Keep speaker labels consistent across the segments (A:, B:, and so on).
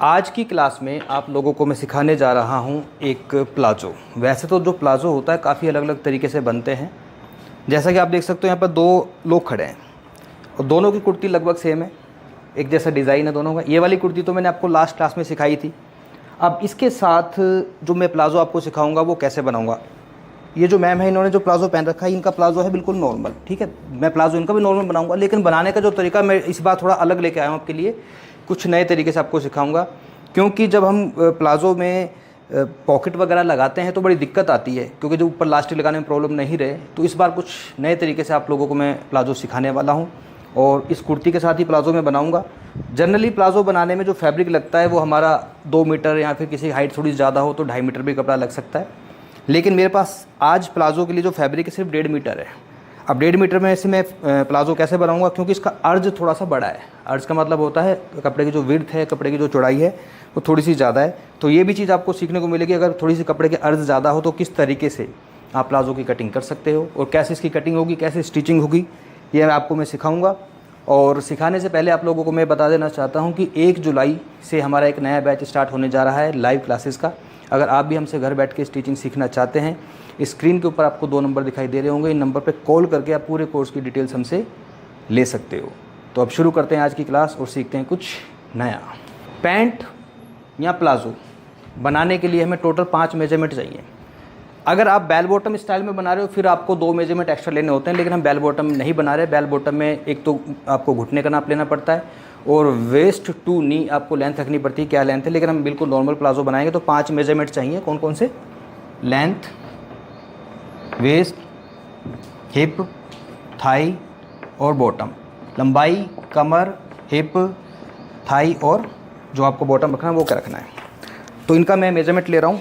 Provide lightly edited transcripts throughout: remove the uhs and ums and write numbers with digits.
A: आज की क्लास में आप लोगों को मैं सिखाने जा रहा हूं एक प्लाज़ो। वैसे तो जो प्लाज़ो होता है काफ़ी अलग अलग तरीके से बनते हैं। जैसा कि आप देख सकते हो यहाँ पर दो लोग खड़े हैं और दोनों की कुर्ती लगभग सेम है, एक जैसा डिज़ाइन है दोनों का। ये वाली कुर्ती तो मैंने आपको लास्ट क्लास में सिखाई थी। अब इसके साथ जो मैं प्लाज़ो आपको सिखाऊंगा वो कैसे बनाऊंगा। ये जो मैम है इन्होंने जो प्लाज़ो पहन रखा है, इनका प्लाज़ो है बिल्कुल नॉर्मल, ठीक है। मैं प्लाज़ो इनका भी नॉर्मल बनाऊंगा, लेकिन बनाने का जो तरीका मैं इस बार थोड़ा अलग लेके आया हूँ आपके लिए। कुछ नए तरीके से आपको सिखाऊंगा, क्योंकि जब हम प्लाज़ो में पॉकेट वगैरह लगाते हैं तो बड़ी दिक्कत आती है, क्योंकि जो ऊपर लास्टिक लगाने में प्रॉब्लम नहीं रहे। तो इस बार कुछ नए तरीके से आप लोगों को मैं प्लाज़ो सिखाने वाला हूँ और इस कुर्ती के साथ ही प्लाज़ो में बनाऊँगा। जनरली प्लाज़ो बनाने में जो फैब्रिक लगता है वो हमारा 2 मीटर या फिर किसी हाइट थोड़ी ज़्यादा हो तो 2.5 मीटर भी कपड़ा लग सकता है, लेकिन मेरे पास आज प्लाज़ो के लिए जो फैब्रिक है सिर्फ 1.5 मीटर है। अब 1.5 मीटर में से मैं प्लाज़ो कैसे बनाऊंगा, क्योंकि इसका अर्ज थोड़ा सा बड़ा है। अर्ज का मतलब होता है कपड़े की जो विड्थ है, कपड़े की जो चौड़ाई है वो थोड़ी सी ज़्यादा है। तो ये भी चीज़ आपको सीखने को मिलेगी, अगर थोड़ी सी कपड़े के अर्ज ज़्यादा हो तो किस तरीके से आप प्लाज़ो की कटिंग कर सकते हो और कैसे इसकी कटिंग होगी, कैसे स्टिचिंग होगी, ये आपको मैं सिखाऊँगा। और सिखाने से पहले आप लोगों को मैं बता देना चाहता हूँ कि 1 जुलाई से हमारा एक नया बैच स्टार्ट होने जा रहा है लाइव क्लासेस का। अगर आप भी हमसे घर बैठ के स्टिचिंग सीखना चाहते हैं, स्क्रीन के ऊपर आपको 2 नंबर दिखाई दे रहे होंगे, इन नंबर पर कॉल करके आप पूरे कोर्स की डिटेल्स हमसे ले सकते हो। तो अब शुरू करते हैं आज की क्लास और सीखते हैं कुछ नया। पैंट या प्लाज़ो बनाने के लिए हमें टोटल 5 मेजरमेंट चाहिए। अगर आप बेल बॉटम स्टाइल में बना रहे हो फिर आपको 2 मेजरमेंट एक्स्ट्रा लेने होते हैं, लेकिन हम बेल बॉटम नहीं बना रहे। बेल बॉटम में एक तो आपको घुटने का नाप लेना पड़ता है और वेस्ट टू नी आपको लेंथ रखनी पड़ती है, क्या लेंथ है। लेकिन हम बिल्कुल नॉर्मल प्लाज़ो बनाएंगे तो 5 मेजरमेंट चाहिए। कौन कौन से? लेंथ, वेस्ट, हिप, थाई और बॉटम। लंबाई, कमर, हिप, थाई और जो आपको बॉटम रखना है वो क्या रखना है। तो इनका मैं मेजरमेंट ले रहा हूँ।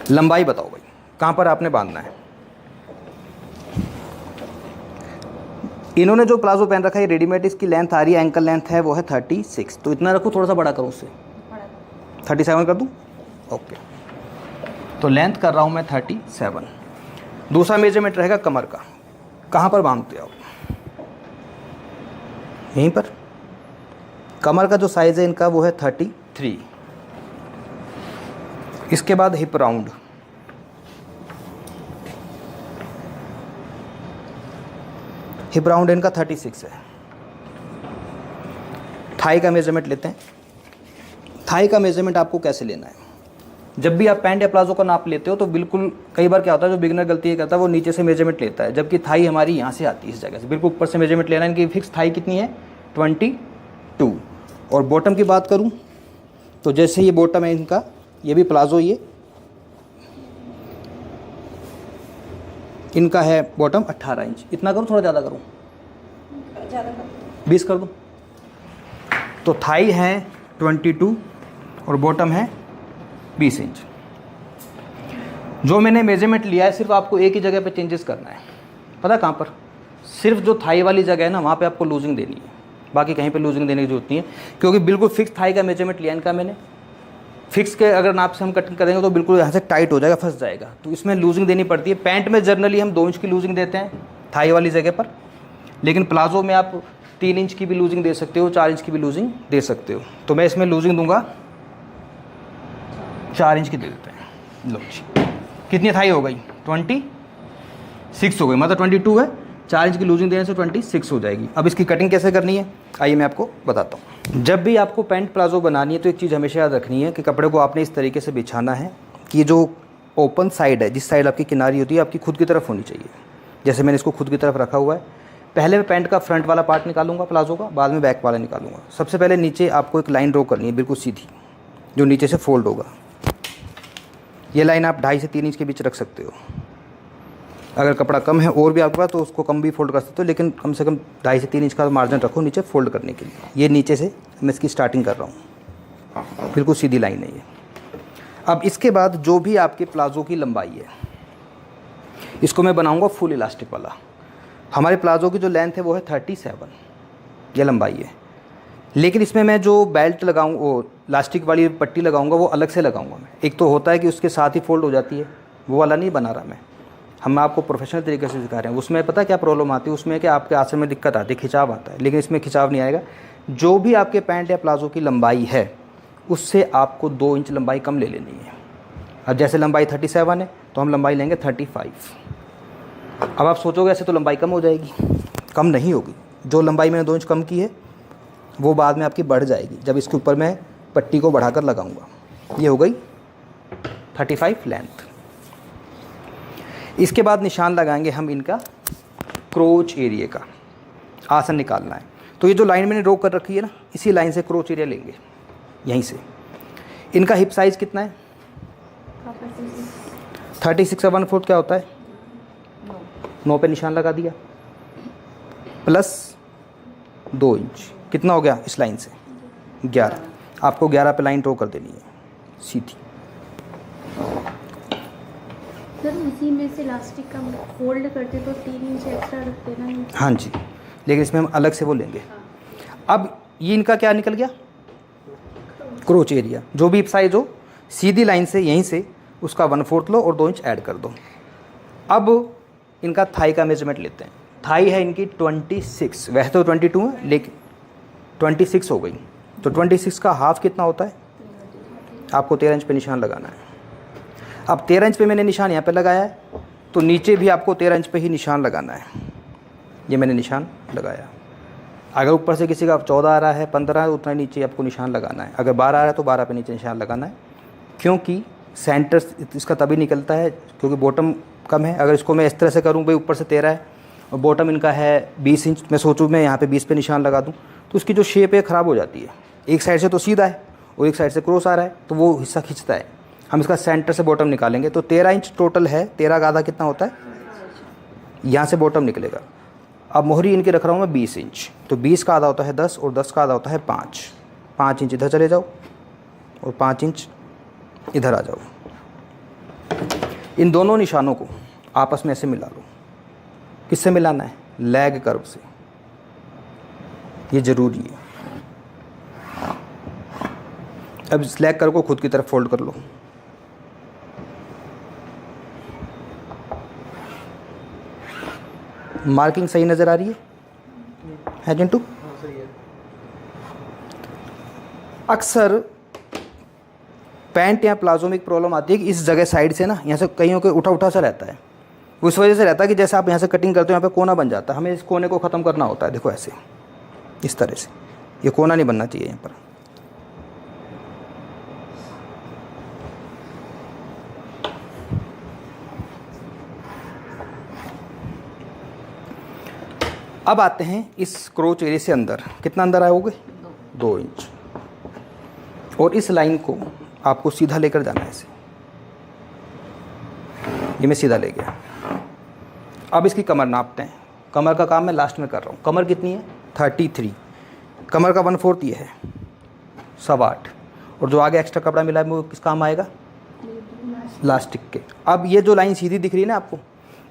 A: लंबाई बताओ भाई, कहाँ पर आपने बांधना है। इन्होंने जो प्लाज़ो पहन रखा है रेडीमेड, इसकी लेंथ आ रही है, एंकल लेंथ है वो है 36। तो इतना रखूँ, थोड़ा सा बड़ा करूँ उससे, 37 कर दूँ? ओके, तो लेंथ कर रहा हूँ मैं 37। दूसरा मेजरमेंट रहेगा कमर का। कहाँ पर बांधते हो? यहीं पर। कमर का जो साइज़ है इनका वो है 33। इसके बाद हिप राउंड। हिप राउंड इनका 36 है। थाई का मेजरमेंट लेते हैं। थाई का मेजरमेंट आपको कैसे लेना है, जब भी आप पैंट या प्लाज़ो का नाप लेते हो तो बिल्कुल कई बार क्या होता है, जो बिगिनर गलती करता है वो नीचे से मेजरमेंट लेता है, जबकि थाई हमारी यहाँ से आती है, इस जगह से बिल्कुल ऊपर से मेजरमेंट लेना है। इनकी फिक्स थाई कितनी है? 22। और बॉटम की बात करूँ तो जैसे ये बॉटम है इनका, ये भी प्लाज़ो, ये इनका है बॉटम 18 इंच। इतना करूँ, थोड़ा ज़्यादा करूँ? 20 कर दूँ? तो थाई है 22 और बॉटम है 20 इंच। जो मैंने मेजरमेंट लिया है सिर्फ आपको एक ही जगह पे चेंजेस करना है। पता कहाँ पर? सिर्फ जो थाई वाली जगह है ना वहाँ पे आपको लूजिंग देनी है, बाकी कहीं पे लूजिंग देने की जरूरत नहीं है, क्योंकि बिल्कुल फिक्स थाई का मेजरमेंट लिया इनका मैंने। फिक्स के अगर नाप से हम कटिंग करेंगे तो बिल्कुल यहाँ से टाइट हो जाएगा, फंस जाएगा, तो इसमें लूजिंग देनी पड़ती है। पैंट में जनरली हम 2 इंच की लूजिंग देते हैं थाई वाली जगह पर, लेकिन प्लाज़ो में आप 3 इंच की भी लूजिंग दे सकते हो, 4 इंच की भी लूजिंग दे सकते हो। तो मैं इसमें लूजिंग दूंगा 4 इंच की दे देते हैं। लो जी, कितनी थाई हो गई? 26 हो गई, मतलब 22 है, 4 इंच की लूजिंग देने से 26 हो जाएगी। अब इसकी कटिंग कैसे करनी है आइए मैं आपको बताता हूँ। जब भी आपको पैंट प्लाज़ो बनानी है तो एक चीज़ हमेशा याद रखनी है कि कपड़े को आपने इस तरीके से बिछाना है कि जो ओपन साइड है, जिस साइड आपकी किनारी होती है, आपकी खुद की तरफ होनी चाहिए। जैसे मैंने इसको खुद की तरफ रखा हुआ है। पहले मैं पैंट का फ्रंट वाला पार्ट निकालूंगा प्लाज़ो का, बाद में बैक वाला निकालूंगा। सबसे पहले नीचे आपको एक लाइन ड्रॉ करनी है बिल्कुल सीधी, जो नीचे से फोल्ड होगा। ये लाइन आप 2.5 से 3 इंच के बीच रख सकते हो। अगर कपड़ा कम है और भी आपके पास तो उसको कम भी फोल्ड कर सकते हो, लेकिन कम से कम 2.5 से 3 इंच का मार्जिन रखो नीचे फोल्ड करने के लिए। ये नीचे से मैं इसकी स्टार्टिंग कर रहा हूँ, बिल्कुल सीधी लाइन है ये। अब इसके बाद जो भी आपके प्लाज़ो की लंबाई है इसको मैं बनाऊँगा फुल इलास्टिक वाला। हमारे प्लाज़ो की जो लेंथ है वो है 37, ये लंबाई है। लेकिन इसमें मैं जो बेल्ट लगाऊँ, वो इलास्टिक वाली पट्टी लगाऊँगा वो अलग से लगाऊँगा मैं। एक तो होता है कि उसके साथ ही फोल्ड हो जाती है, वो वाला नहीं बना रहा मैं। हम आपको प्रोफेशनल तरीके से सिखा रहे हैं। उसमें पता क्या प्रॉब्लम आती है, उसमें कि आपके आसन में दिक्कत आती है, खिंचाव आता है, लेकिन इसमें खिंचाव नहीं आएगा। जो भी आपके पैंट या प्लाजो की लंबाई है उससे आपको 2 इंच लंबाई कम ले लेनी है। अब जैसे लंबाई 37 है तो हम लंबाई लेंगे 35। अब आप सोचोगे ऐसे तो लंबाई कम हो जाएगी, कम नहीं होगी। जो लंबाई मैंने 2 इंच कम की है वो बाद में आपकी बढ़ जाएगी जब इसके ऊपर मैं पट्टी को बढ़ाकर लगाऊंगा। ये हो गई 35 लेंथ। इसके बाद निशान लगाएंगे हम इनका क्रोच एरिया का। आसन निकालना है तो ये जो लाइन मैंने ड्रॉ कर रखी है ना, इसी लाइन से क्रोच एरिया लेंगे यहीं से। इनका हिप साइज़ कितना है? 36 का 1/4 क्या होता है? 9 पे निशान लगा दिया प्लस 2 इंच, कितना हो गया इस लाइन से? 11। आपको 11 पे लाइन ड्रॉ कर देनी है सीधी।
B: सर इसी में से इलास्टिक का फोल्ड करते तो 3 इंच एक्स्ट्रा रख देना।
A: हाँ जी, लेकिन इसमें हम अलग से वो लेंगे। अब ये इनका क्या निकल गया? Crotch area. जो भी साइज हो सीधी लाइन से यहीं से उसका 1/4 लो और 2 इंच ऐड कर दो। अब इनका थाई का मेजरमेंट लेते हैं। थाई है इनकी 26, वैसे तो 22 है लेकिन 26 हो गई। तो 26 का हाफ कितना होता है? आपको 13 इंच पे निशान लगाना है। अब 13 इंच पे मैंने निशान यहाँ पे लगाया है तो नीचे भी आपको 13 इंच पे ही निशान लगाना है। ये मैंने निशान लगाया। अगर ऊपर से किसी का 14 आ रहा है, 15 है, उतना नीचे आपको निशान लगाना है। अगर 12 आ रहा है तो 12 पे नीचे निशान लगाना है, क्योंकि सेंटर इसका तभी निकलता है क्योंकि बॉटम कम है। अगर इसको मैं इस तरह से करूँ भाई, ऊपर से 13 है और बॉटम इनका है 20 इंच, मैं सोचूँ मैं यहाँ पे 20 पे निशान लगा दूँ तो उसकी जो शेप है ख़राब हो जाती है। एक साइड से तो सीधा है और एक साइड से क्रॉस आ रहा है तो वो हिस्सा खींचता है। हम इसका सेंटर से बॉटम निकालेंगे तो 13 इंच टोटल है। 13 का आधा कितना होता है? यहाँ से बॉटम निकलेगा। अब मोहरी इनकी रख रहा हूँ मैं 20 इंच, तो 20 का आधा होता है 10 और 10 का आधा होता है 5। 5 इंच इधर चले जाओ और 5 इंच इधर आ जाओ। इन दोनों निशानों को आपस में ऐसे मिला लो। किससे मिलाना है? लैग कर्व से। ये ज़रूरी है। अब इस लैग कर्व को खुद की तरफ फोल्ड कर लो। मार्किंग सही नज़र आ रही है चिंटू? अक्सर पैंट या प्लाजो में एक प्रॉब्लम आती है कि इस जगह साइड से ना यहाँ से कईयों के उठा उठा सा रहता है। उस वजह से रहता है कि जैसे आप यहाँ से कटिंग करते हो यहाँ पे कोना बन जाता है। हमें इस कोने को ख़त्म करना होता है। देखो ऐसे इस तरह से, ये कोना नहीं बनना चाहिए यहाँ पर। अब आते हैं इस क्रोच एरिया से अंदर। कितना अंदर आओगे? 2 इंच। और इस लाइन को आपको सीधा लेकर जाना है ऐसे। ये मैं सीधा ले गया। अब इसकी कमर नापते हैं। कमर का काम मैं लास्ट में कर रहा हूँ। कमर कितनी है? 33। कमर का 1/4 ये है 8.25। और जो आगे एक्स्ट्रा कपड़ा मिला है वो किस काम आएगा? लास्टिक के। अब ये जो लाइन सीधी दिख रही है ना आपको,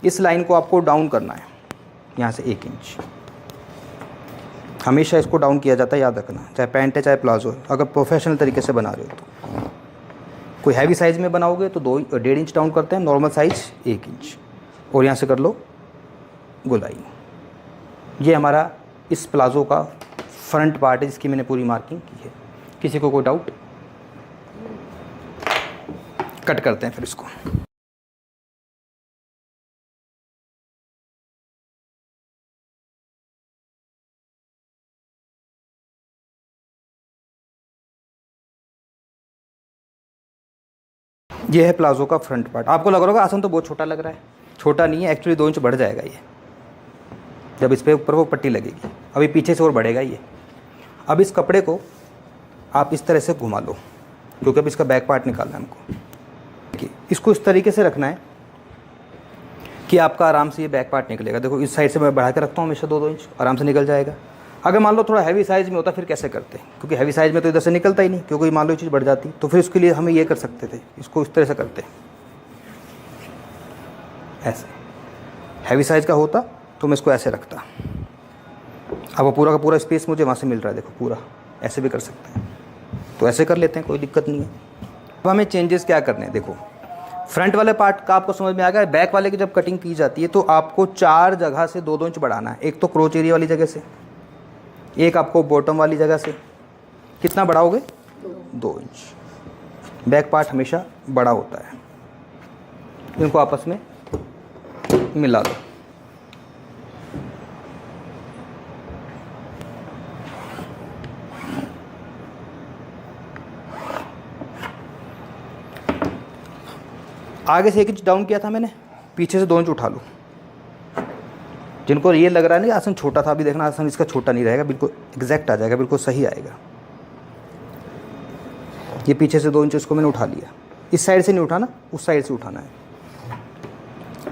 A: इस लाइन को आपको डाउन करना है यहाँ से 1 इंच। हमेशा इसको डाउन किया जाता है, याद रखना, चाहे पैंट है चाहे प्लाजो है। अगर प्रोफेशनल तरीके से बना रहे हो तो। कोई हैवी साइज़ में बनाओगे तो 1.5 इंच डाउन करते हैं, नॉर्मल साइज़ 1 इंच। और यहाँ से कर लो गोलाई। ये हमारा इस प्लाजो का फ्रंट पार्ट है जिसकी मैंने पूरी मार्किंग की है। किसी को कोई डाउट? कट करते हैं फिर इसको। ये है प्लाजो का फ्रंट पार्ट। आपको लग रहा होगा आसन तो बहुत छोटा लग रहा है। छोटा नहीं है, एक्चुअली 2 इंच बढ़ जाएगा ये जब इस पे ऊपर वो पट्टी लगेगी। अभी पीछे से और बढ़ेगा ये। अब इस कपड़े को आप इस तरह से घुमा लो क्योंकि अब इसका बैक पार्ट निकालना है हमको। देखिए इसको इस तरीके से रखना है कि आपका आराम से ये बैक पार्ट निकलेगा। देखो इस साइड से मैं बढ़ा के रखता हूँ हमेशा 2-2 इंच, आराम से निकल जाएगा। अगर मान लो थोड़ा हैवी साइज़ में होता फिर कैसे करते? क्योंकि हैवी साइज़ में तो इधर से निकलता ही नहीं, क्योंकि मान लो ये चीज़ बढ़ जाती तो फिर उसके लिए हमें ये कर सकते थे, इसको इस तरह से करते ऐसे। हैवी साइज़ का होता तो मैं इसको ऐसे रखता। अब वो पूरा का पूरा स्पेस मुझे वहाँ से मिल रहा है, देखो पूरा ऐसे भी कर सकते हैं, तो ऐसे कर लेते हैं, कोई दिक्कत नहीं है। अब हमें चेंजेस क्या करने हैं? देखो फ्रंट वाले पार्ट का आपको समझ में आ गया। बैक वाले की जब कटिंग की जाती है तो आपको 4 जगह से 2-2 इंच बढ़ाना है। एक तो क्रोच एरिया वाली जगह से, एक आपको बॉटम वाली जगह से कितना बढ़ाओगे, 2 इंच। बैक पार्ट हमेशा बड़ा होता है। इनको आपस में मिला लो। आगे से 1 इंच डाउन किया था मैंने, पीछे से 2 इंच उठा लो। जिनको ये लग रहा है ना आसन छोटा था, अभी देखना आसन इसका छोटा नहीं रहेगा, बिल्कुल एग्जैक्ट आ जाएगा, बिल्कुल सही आएगा। ये पीछे से 2 इंच इसको मैंने उठा लिया। इस साइड से नहीं उठाना, उस साइड से उठाना है।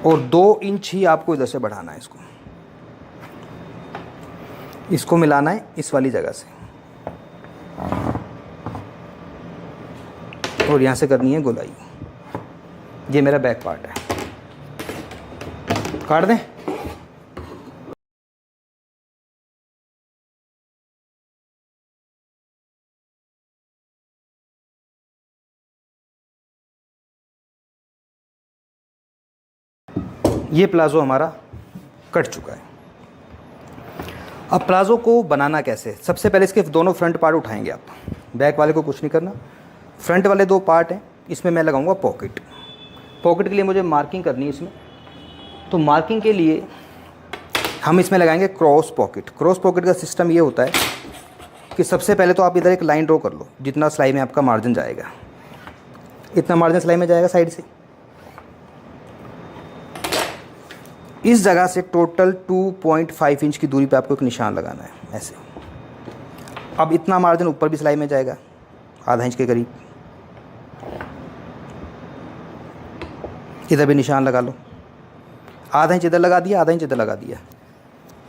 A: और 2 इंच ही आपको इधर से बढ़ाना है। इसको मिलाना है इस वाली जगह से, और यहाँ से करनी है गोलाई। ये मेरा बैक पार्ट है, काट दें। ये प्लाज़ो हमारा कट चुका है। अब प्लाज़ो को बनाना कैसे, सबसे पहले इसके दोनों फ्रंट पार्ट उठाएंगे आप। बैक वाले को कुछ नहीं करना, फ्रंट वाले 2 पार्ट हैं, इसमें मैं लगाऊंगा पॉकेट। पॉकेट के लिए मुझे मार्किंग करनी है इसमें, तो मार्किंग के लिए हम इसमें लगाएंगे क्रॉस पॉकेट। क्रॉस पॉकेट का सिस्टम ये होता है कि सबसे पहले तो आप इधर एक लाइन ड्रॉ कर लो, जितना सिलाई में आपका मार्जिन जाएगा, इतना मार्जिन सिलाई में जाएगा साइड से। इस जगह से टोटल 2.5 इंच की दूरी पे आपको एक निशान लगाना है, ऐसे। अब इतना मार्जिन ऊपर भी सिलाई में जाएगा, आधा इंच के करीब। इधर भी निशान लगा लो, आधा इंच इधर लगा दिया, आधा इंच इधर लगा दिया।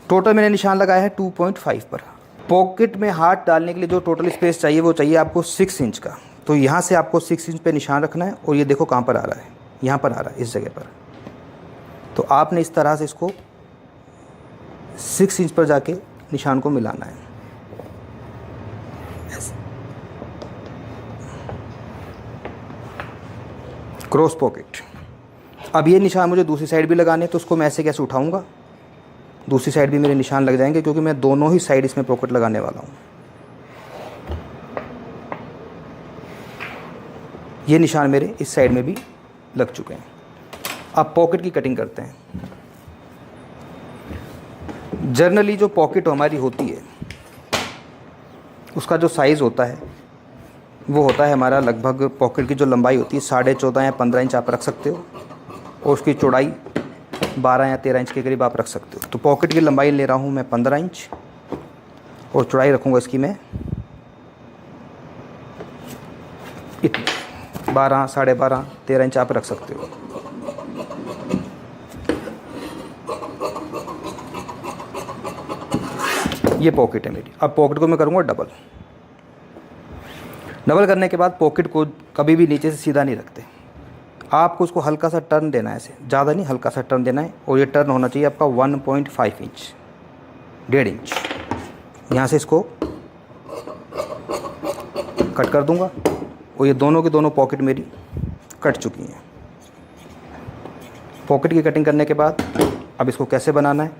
A: टोटल मैंने निशान लगाया है 2.5 पर। पॉकेट में हाथ डालने के लिए जो टोटल स्पेस चाहिए वो चाहिए आपको 6 इंच का। तो यहाँ से आपको 6 इंच पे निशान रखना है, और ये देखो कहाँ पर आ रहा है, यहाँ पर आ रहा है, इस जगह पर। तो आपने इस तरह से इसको 6 इंच पर जाके निशान को मिलाना है, ऐसे। Cross pocket. अब ये निशान मुझे दूसरी साइड भी लगाने हैं, तो उसको मैं ऐसे कैसे उठाऊंगा, दूसरी साइड भी मेरे निशान लग जाएंगे, क्योंकि मैं दोनों ही साइड इसमें पॉकेट लगाने वाला हूँ। ये निशान मेरे इस साइड में भी लग चुके हैं। अब पॉकेट की कटिंग करते हैं। जनरली जो पॉकेट हमारी होती है उसका जो साइज़ होता है वो होता है हमारा, लगभग पॉकेट की जो लंबाई होती है 14.5 या 15 इंच आप रख सकते हो, और उसकी चौड़ाई 12 या 13 इंच के करीब आप रख सकते हो। तो पॉकेट की लंबाई ले रहा हूँ मैं 15 इंच, और चौड़ाई रखूँगा इसकी मैं इतनी, 12, 12.5, 13 इंच आप रख सकते हो। ये पॉकेट है मेरी। अब पॉकेट को मैं करूँगा डबल। डबल करने के बाद पॉकेट को कभी भी नीचे से सीधा नहीं रखते, आपको उसको हल्का सा टर्न देना है, ऐसे ज़्यादा नहीं, हल्का सा टर्न देना है। और ये टर्न होना चाहिए आपका 1.5 इंच, 1.5 इंच। यहाँ से इसको कट कर दूँगा, और ये दोनों के दोनों पॉकेट मेरी कट चुकी हैं। पॉकेट की कटिंग करने के बाद अब इसको कैसे बनाना है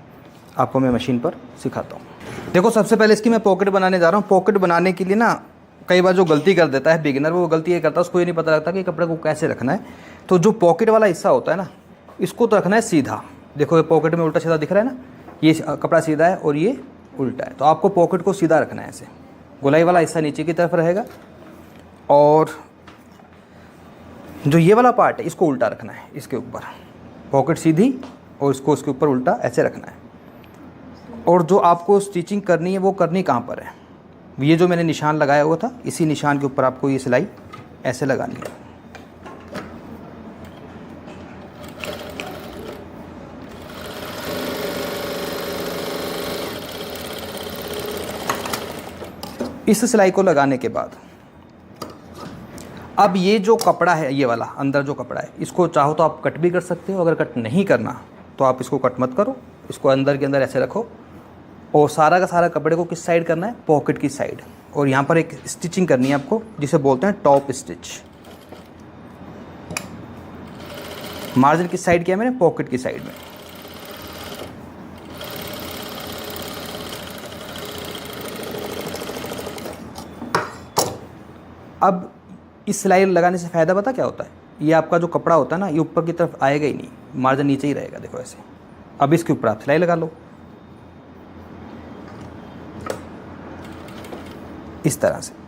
A: आपको मैं मशीन पर सिखाता हूँ। देखो, सबसे पहले इसकी मैं पॉकेट बनाने जा रहा हूँ। पॉकेट बनाने के लिए ना कई बार जो गलती कर देता है बिगिनर, वो गलती ये करता है, उसको ये नहीं पता लगता कि कपड़े को कैसे रखना है। तो जो पॉकेट वाला हिस्सा होता है ना, इसको तो रखना है सीधा। देखो ये पॉकेट में उल्टा सीधा दिख रहा है ना, ये कपड़ा सीधा है और ये उल्टा है। तो आपको पॉकेट को सीधा रखना है, ऐसे। गोलाई वाला हिस्सा नीचे की तरफ रहेगा, और जो ये वाला पार्ट है इसको उल्टा रखना है, इसके ऊपर पॉकेट सीधी, और इसको उसके ऊपर उल्टा ऐसे रखना है। और जो आपको स्टिचिंग करनी है वो करनी कहाँ पर है, ये जो मैंने निशान लगाया हुआ था, इसी निशान के ऊपर आपको ये सिलाई ऐसे लगानी है। इस सिलाई को लगाने के बाद अब ये जो कपड़ा है, ये वाला अंदर जो कपड़ा है, इसको चाहो तो आप कट भी कर सकते हो। अगर कट नहीं करना तो आप इसको कट मत करो, इसको अंदर के अंदर ऐसे रखो। और सारा का सारा कपड़े को किस साइड करना है, पॉकेट की साइड। और यहाँ पर एक स्टिचिंग करनी है आपको, जिसे बोलते हैं टॉप स्टिच। मार्जिन किस साइड किया मैंने, पॉकेट की साइड में। अब इस सिलाई लगाने से फ़ायदा पता क्या होता है, ये आपका जो कपड़ा होता है ना, ये ऊपर की तरफ आएगा ही नहीं, मार्जिन नीचे ही रहेगा। देखो ऐसे। अब इसके ऊपर आप सिलाई लगा लो इस तरह से।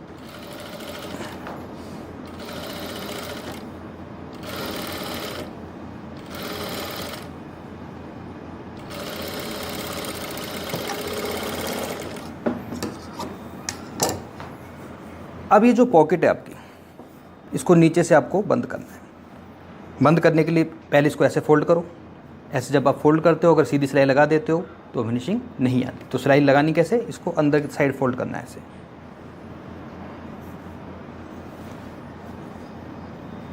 A: अब ये जो पॉकेट है आपकी, इसको नीचे से आपको बंद करना है। बंद करने के लिए पहले इसको ऐसे फोल्ड करो। ऐसे जब आप फोल्ड करते हो, अगर सीधी सिलाई लगा देते हो तो फिनिशिंग नहीं आती। तो सिलाई लगानी कैसे, इसको अंदर की साइड फोल्ड करना है ऐसे।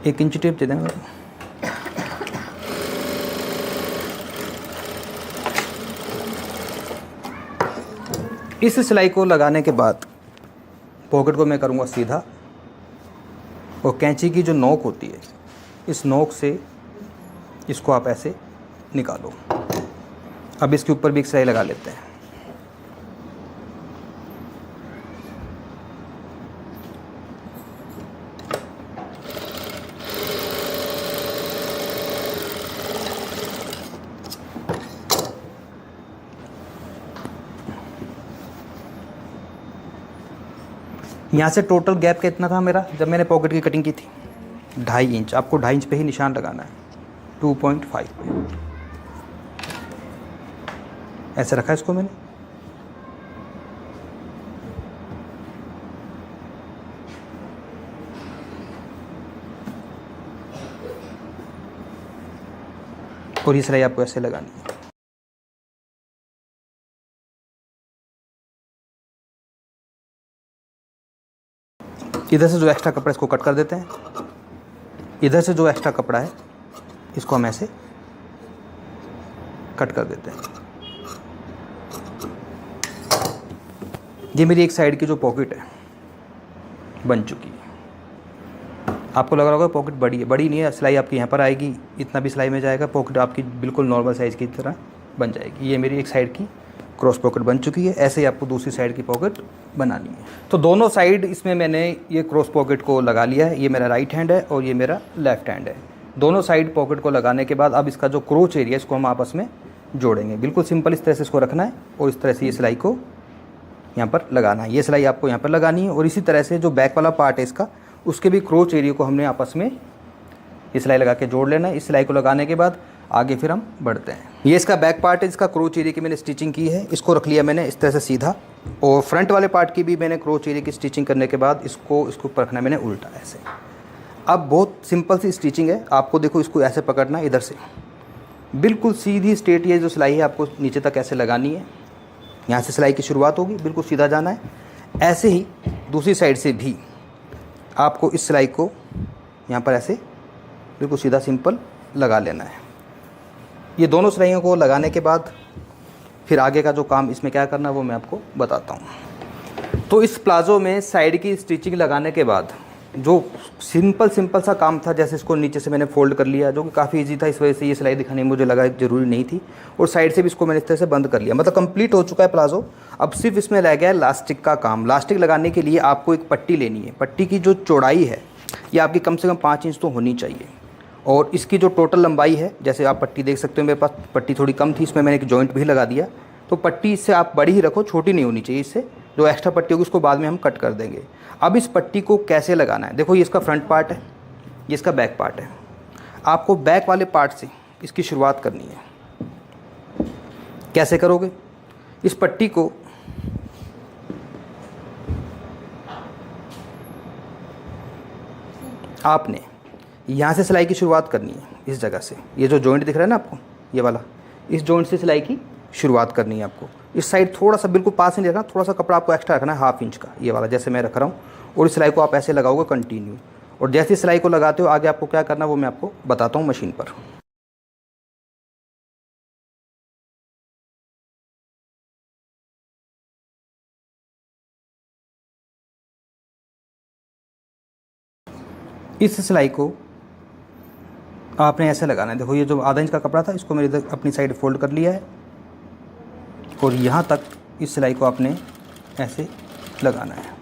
A: 1 इंच टेप दे देंगे। इस सिलाई को लगाने के बाद पॉकेट को मैं करूँगा सीधा, और कैंची की जो नोक होती है, इस नोक से इसको आप ऐसे निकालो। अब इसके ऊपर भी एक सिलाई लगा लेते हैं। यहाँ से टोटल गैप कितना था मेरा जब मैंने पॉकेट की कटिंग की थी, 2.5 इंच। आपको 2.5 इंच पे ही निशान लगाना है, 2.5 पे ऐसे रखा है इसको मैंने। और ये सिलाई आपको ऐसे लगानी है। इधर से जो एक्स्ट्रा कपड़ा इसको कट कर देते हैं। इधर से जो एक्स्ट्रा कपड़ा है इसको हम ऐसे कट कर देते हैं। ये मेरी एक साइड की जो पॉकेट है बन चुकी है। आपको लग रहा होगा पॉकेट बड़ी है, बड़ी नहीं है। सिलाई आपकी यहाँ पर आएगी, इतना भी सिलाई में जाएगा। पॉकेट आपकी बिल्कुल नॉर्मल साइज़ की तरह बन जाएगी। ये मेरी एक साइड की क्रॉस पॉकेट बन चुकी है। ऐसे ही आपको दूसरी साइड की पॉकेट बनानी है। तो दोनों साइड इसमें मैंने ये क्रॉस पॉकेट को लगा लिया है। ये मेरा राइट हैंड है और ये मेरा लेफ़्ट हैंड है। दोनों साइड पॉकेट को लगाने के बाद अब इसका जो क्रोच एरिया, इसको हम आपस में जोड़ेंगे। बिल्कुल सिंपल इस तरह से इसको रखना है और इस तरह से ये सिलाई को यहाँ पर लगाना है। ये सिलाई आपको यहाँ पर लगानी है। और इसी तरह से जो बैक वाला पार्ट है इसका, उसके भी क्रोच एरिया को हमने आपस में ये सिलाई लगा के जोड़ लेना है। इस सिलाई को लगाने के बाद आगे फिर हम बढ़ते हैं। ये इसका बैक पार्ट है, इसका क्रोच एरिया की मैंने स्टिचिंग की है। इसको रख लिया मैंने इस तरह से सीधा, और फ्रंट वाले पार्ट की भी मैंने क्रोच एरिया की स्टिचिंग करने के बाद इसको ऊपर रखना है मैंने उल्टा ऐसे। अब बहुत सिंपल सी स्टिचिंग है। आपको देखो इसको ऐसे पकड़ना है, इधर से बिल्कुल सीधी स्ट्रेट ये जो सिलाई है आपको नीचे तक ऐसे लगानी है। यहाँ से सिलाई की शुरुआत होगी, बिल्कुल सीधा जाना है। ऐसे ही दूसरी साइड से भी आपको इस सिलाई को यहाँ पर ऐसे बिल्कुल सीधा सिंपल लगा लेना है। ये दोनों सिलाइयों को लगाने के बाद फिर आगे का जो काम इसमें क्या करना है वो मैं आपको बताता हूँ। तो इस प्लाज़ो में साइड की स्टिचिंग लगाने के बाद जो सिंपल सा काम था, जैसे इसको नीचे से मैंने फोल्ड कर लिया, जो कि काफ़ी इजी था। इस वजह से ये सिलाई दिखाने में मुझे लगा ज़रूरी नहीं थी। और साइड से भी इसको मैंने इस तरह से बंद कर लिया। मतलब कंप्लीट हो चुका है प्लाज़ो। अब सिर्फ इसमें रह गया है लास्टिक का काम। लास्टिक लगाने के लिए आपको एक पट्टी लेनी है। पट्टी की जो चौड़ाई है ये आपकी कम से कम 5 इंच तो होनी चाहिए। और इसकी जो टोटल लंबाई है, जैसे आप पट्टी देख सकते हो, मेरे पास पट्टी थोड़ी कम थी, इसमें मैंने एक जॉइंट भी लगा दिया। तो पट्टी इससे आप बड़ी ही रखो, छोटी नहीं होनी चाहिए। इससे जो एक्स्ट्रा पट्टी होगी उसको बाद में हम कट कर देंगे। अब इस पट्टी को कैसे लगाना है, देखो ये इसका फ्रंट पार्ट है, ये इसका बैक पार्ट है। आपको बैक वाले पार्ट से इसकी शुरुआत करनी है। कैसे करोगे, इस पट्टी को आपने यहाँ से सिलाई की शुरुआत करनी है, इस जगह से। ये जो जॉइंट दिख रहा है ना आपको, ये वाला, इस जॉइंट से सिलाई की शुरुआत करनी है आपको। इस साइड थोड़ा सा बिल्कुल पास नहीं रखना, थोड़ा सा कपड़ा आपको एक्स्ट्रा रखना है, 1/2 इंच का, ये वाला जैसे मैं रख रहा हूँ। और इस सिलाई को आप ऐसे लगाओगे कंटिन्यू। और जैसे सिलाई को लगाते हो आगे आपको क्या करना है वो मैं आपको बताता हूँ मशीन पर। इस सिलाई को आपने ऐसे लगाना है। देखो ये जो 1/2 इंच का कपड़ा था इसको मैंने इधर अपनी साइड फोल्ड कर लिया है। और यहाँ तक इस सिलाई को आपने ऐसे लगाना है।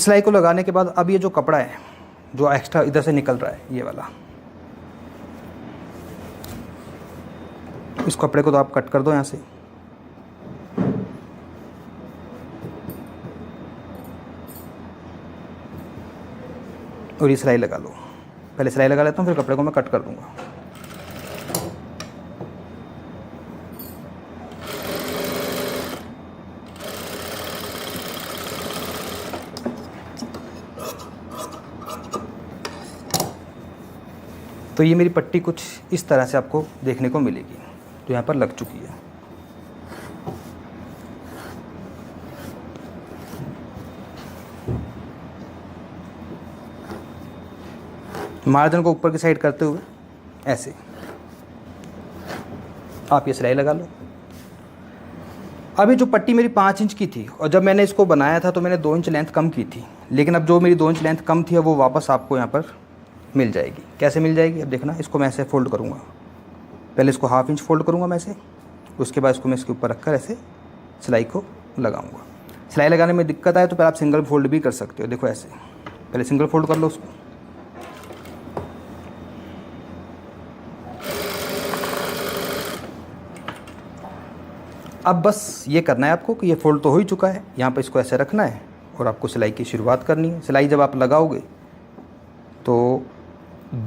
A: सिलाई को लगाने के बाद अब ये जो कपड़ा है जो एक्स्ट्रा इधर से निकल रहा है ये वाला, इस कपड़े को तो आप कट कर दो यहाँ से। और ये सिलाई लगा लो। पहले सिलाई लगा लेता हूँ, फिर कपड़े को मैं कट कर दूँगा। तो ये मेरी पट्टी कुछ इस तरह से आपको देखने को मिलेगी, तो यहाँ पर लग चुकी है। मार्जिन को ऊपर की साइड करते हुए ऐसे आप ये सिलाई लगा लो। अभी जो पट्टी मेरी 5 इंच की थी और जब मैंने इसको बनाया था तो मैंने 2 इंच लेंथ कम की थी, लेकिन अब जो मेरी 2 इंच लेंथ कम थी वो वापस आपको यहाँ पर मिल जाएगी। कैसे मिल जाएगी अब देखना। इसको मैं ऐसे फोल्ड करूँगा, पहले इसको 1/2 इंच फोल्ड करूँगा मैं ऐसे, उसके बाद इसको मैं इसके ऊपर रखकर ऐसे सिलाई को लगाऊँगा। सिलाई लगाने में दिक्कत आए तो पहले आप सिंगल फोल्ड भी कर सकते हो। देखो ऐसे पहले सिंगल फोल्ड कर लो उसको, अब बस ये करना है आपको कि ये फोल्ड तो हो ही चुका है, यहाँ पर इसको ऐसे रखना है और आपको सिलाई की शुरुआत करनी है। सिलाई जब आप लगाओगे तो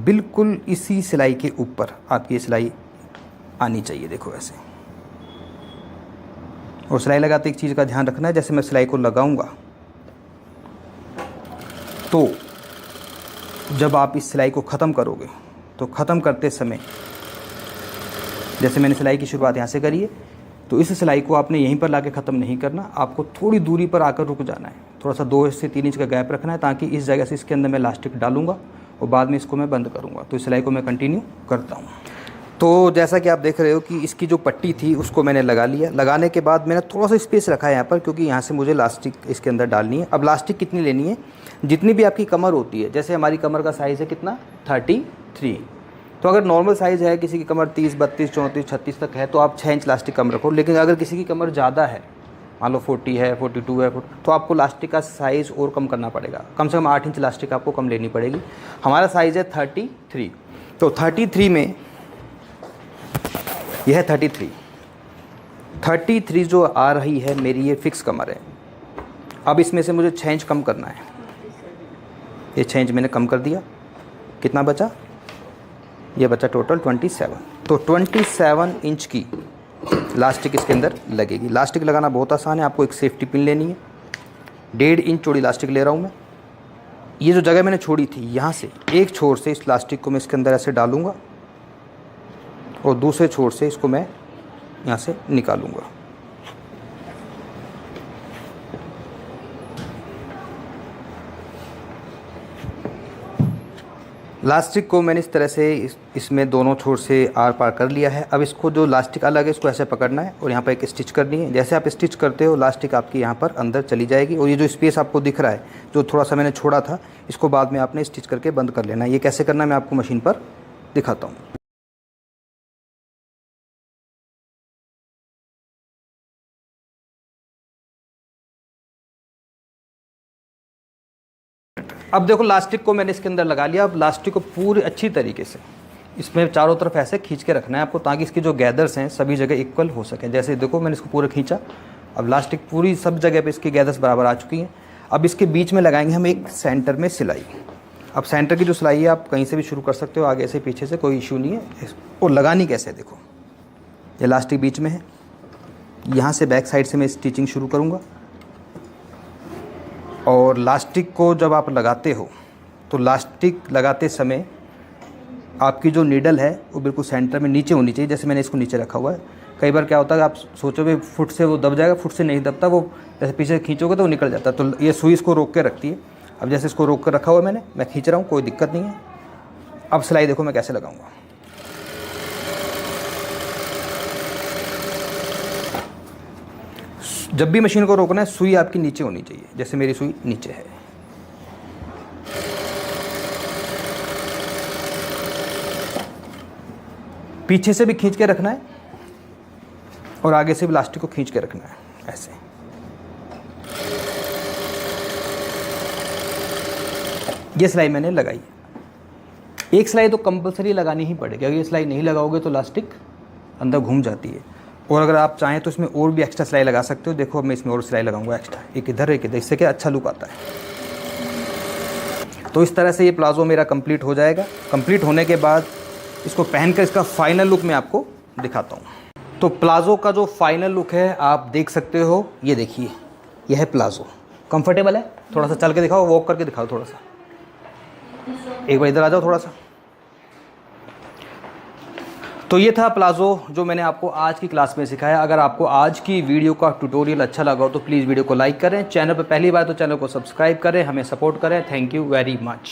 A: बिल्कुल इसी सिलाई के ऊपर आपकी ये सिलाई आनी चाहिए। देखो ऐसे। और सिलाई लगाते एक चीज़ का ध्यान रखना है, जैसे मैं सिलाई को लगाऊंगा तो जब आप इस सिलाई को ख़त्म करोगे तो ख़त्म करते समय जैसे मैंने सिलाई की शुरुआत यहाँ से करी है, तो इस सिलाई को आपने यहीं पर लाके ख़त्म नहीं करना, आपको थोड़ी दूरी पर आकर रुक जाना है। थोड़ा सा 2 से 3 इंच का गैप रखना है, ताकि इस जगह से इसके अंदर मैं इलास्टिक डालूंगा और बाद में इसको मैं बंद करूंगा। तो इस सिलाई को मैं कंटिन्यू करता हूँ। तो जैसा कि आप देख रहे हो कि इसकी जो पट्टी थी उसको मैंने लगा लिया। लगाने के बाद मैंने थोड़ा सा स्पेस रखा है यहाँ पर, क्योंकि यहाँ से मुझे इलास्टिक इसके अंदर डालनी है। अब इलास्टिक कितनी लेनी है, जितनी भी आपकी कमर होती है। जैसे हमारी कमर का साइज़ है कितना 33, तो अगर नॉर्मल साइज़ है किसी की कमर 30, 32, 34, 36 तक है तो आप 6 इंच इलास्टिक कम रखो। लेकिन अगर किसी की कमर ज़्यादा है, मान लो 40 है, 42 है, तो आपको इलास्टिक का साइज़ और कम करना पड़ेगा। कम से कम 8 इंच इलास्टिक आपको कम लेनी पड़ेगी। हमारा साइज़ है 33, तो 33 में यह है 33 जो आ रही है मेरी ये फिक्स कमर है। अब इसमें से मुझे 6 इंच कम करना है। ये 6 इंच मैंने कम कर दिया। कितना बचा, ये बचा टोटल 27। तो 27 इंच की इलास्टिक इसके अंदर लगेगी। इलास्टिक लगाना बहुत आसान है, आपको एक सेफ्टी पिन लेनी है। 1.5 इंच चौड़ी इलास्टिक ले रहा हूँ मैं। ये जो जगह मैंने छोड़ी थी यहाँ से एक छोर से इस इलास्टिक को मैं इसके अंदर ऐसे डालूँगा और दूसरे छोर से इसको मैं यहाँ से निकालूँगा। लास्टिक को मैंने इस तरह से इसमें दोनों छोर से आर पार कर लिया है। अब इसको जो लास्टिक अलग है इसको ऐसे पकड़ना है और यहाँ पर एक स्टिच करनी है। जैसे आप स्टिच करते हो लास्टिक आपकी यहाँ पर अंदर चली जाएगी और ये जो स्पेस आपको दिख रहा है जो थोड़ा सा मैंने छोड़ा था, इसको बाद में आपने स्टिच करके बंद कर लेना है। ये कैसे करना है मैं आपको मशीन पर दिखाता हूँ। अब देखो लास्टिक को मैंने इसके अंदर लगा लिया। अब लास्टिक को पूरी अच्छी तरीके से इसमें चारों तरफ ऐसे खींच के रखना है आपको, ताकि इसकी जो गैदर्स हैं सभी जगह इक्वल हो सके। जैसे देखो मैंने इसको पूरा खींचा, अब लास्टिक पूरी सब जगह पे इसकी गैदर्स बराबर आ चुकी हैं। अब इसके बीच में लगाएंगे हम एक सेंटर में सिलाई। अब सेंटर की जो सिलाई है आप कहीं से भी शुरू कर सकते हो, आगे से पीछे से, कोई इशू नहीं है। और लगानी कैसे, देखो ये लास्टिक बीच में है, यहाँ से बैक साइड से मैं स्टिचिंग शुरू करूँगा। और लास्टिक को जब आप लगाते हो तो लास्टिक लगाते समय आपकी जो नीडल है वो बिल्कुल सेंटर में नीचे होनी चाहिए। जैसे मैंने इसको नीचे रखा हुआ है। कई बार क्या होता है आप सोचोगे फुट से वो दब जाएगा, फुट से नहीं दबता, वो जैसे पीछे खींचोगे तो वो निकल जाता है। तो ये सुई इसको रोक के रखती है। अब जैसे इसको रोक कर रखा हुआ है मैं खींच रहा हूँ, कोई दिक्कत नहीं है। अब सिलाई देखो मैं कैसे लगाऊंगा। जब भी मशीन को रोकना है सुई आपकी नीचे होनी चाहिए, जैसे मेरी सुई नीचे है। पीछे से भी खींच के रखना है और आगे से भी इलास्टिक को खींच के रखना है ऐसे। ये सिलाई मैंने लगाई। एक सिलाई तो कंपलसरी लगानी ही पड़ेगी, अगर ये सिलाई नहीं लगाओगे तो इलास्टिक अंदर घूम जाती है। और अगर आप चाहें तो इसमें और भी एक्स्ट्रा सिलाई लगा सकते हो। देखो अब मैं इसमें और सिलाई लगाऊंगा एक्स्ट्रा, एक इधर एक इधर, इससे क्या अच्छा लुक आता है। तो इस तरह से ये प्लाज़ो मेरा कंप्लीट हो जाएगा। कंप्लीट होने के बाद इसको पहनकर इसका फाइनल लुक मैं आपको दिखाता हूँ। तो प्लाज़ो का जो फाइनल लुक है आप देख सकते हो, ये देखिए, यह है प्लाज़ो। कंफर्टेबल है, थोड़ा सा चल के दिखाओ, वॉक करके दिखाओ थोड़ा सा, एक बार इधर आ जाओ थोड़ा सा। तो ये था प्लाज़ो जो मैंने आपको आज की क्लास में सिखाया। अगर आपको आज की वीडियो का ट्यूटोरियल अच्छा लगा हो तो प्लीज़ वीडियो को लाइक करें, चैनल पर पहली बार तो चैनल को सब्सक्राइब करें, हमें सपोर्ट करें। Thank you very much.